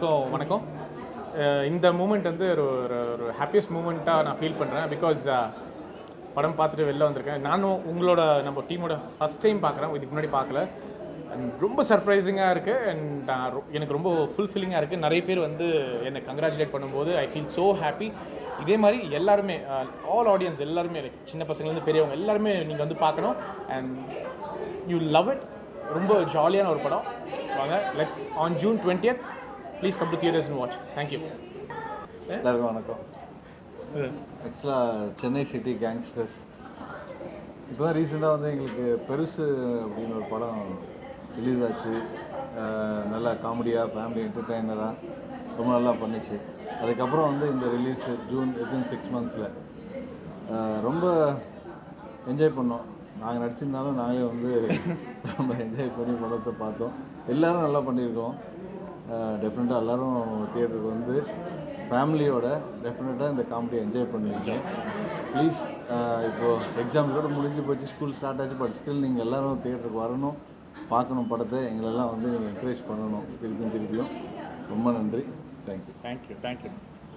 எல்லாருக்கும் வணக்கம். இந்த மூமெண்ட் வந்து ஒரு ஒரு ஹாப்பியஸ்ட் மூமெண்ட்டாக நான் ஃபீல் பண்ணுறேன். பிகாஸ் படம் பார்த்துட்டு வெளில வந்திருக்கேன். நானும் உங்களோட நம்ம டீமோட ஃபஸ்ட் டைம் பார்க்குறேன், இதுக்கு முன்னாடி பார்க்கல. அண்ட் ரொம்ப சர்ப்ரைசிங்காக இருக்குது. அண்ட் எனக்கு ரொம்ப ஃபுல்ஃபில்லிங்காக இருக்குது. நிறைய பேர் வந்து என்னை கங்க்ராச்சுலேட் பண்ணும்போது ஐ ஃபீல் ஸோ ஹாப்பி. இதே மாதிரி எல்லாருமே, ஆல் ஆடியன்ஸ் எல்லாருமே, சின்ன பசங்கள்லேருந்து பெரியவங்க எல்லாருமே நீங்கள் வந்து பார்க்கணும். And you love it. ரொம்ப ஜாலியான ஒரு படம். வாங்க, let's on June 20th please come to theatres and watch. Thank you. எல்லாருக்கும் வணக்கம். ஆக்சுவலாக சென்னை சிட்டி கேங்ஸ்டர்ஸ் இப்போ தான் ரீசெண்டாக வந்து எங்களுக்கு பெருசு அப்படின்னு ஒரு படம் ரிலீஸ் ஆச்சு. நல்லா காமெடியாக, ஃபேமிலி என்டர்டெய்னராக ரொம்ப நல்லா பண்ணிச்சு. அதுக்கப்புறம் வந்து இந்த ரிலீஸு ஜூன் வித்தின் 6 months ரொம்ப என்ஜாய் பண்ணோம். நாங்கள் நடிச்சிருந்தாலும் நாங்களே வந்து ரொம்ப என்ஜாய் பண்ணி படத்தை பார்த்தோம். எல்லோரும் நல்லா பண்ணியிருக்கோம். டெஃபினட்டாக எல்லோரும் தியேட்டருக்கு வந்து ஃபேமிலியோட டெஃபினட்டாக இந்த காமெடியை என்ஜாய் பண்ணுவீங்க. ப்ளீஸ், இப்போது எக்ஸாம் கூட முடிஞ்சு போச்சு, ஸ்கூல் ஸ்டார்ட் ஆச்சு. பட் ஸ்டில் நீங்கள் எல்லோரும் தியேட்டருக்கு வரணும், பார்க்கணும் படத்தை. எங்களெல்லாம் வந்து நீங்கள் என்கரேஜ் பண்ணணும் திருப்பியும். ரொம்ப நன்றி. தேங்க்யூ.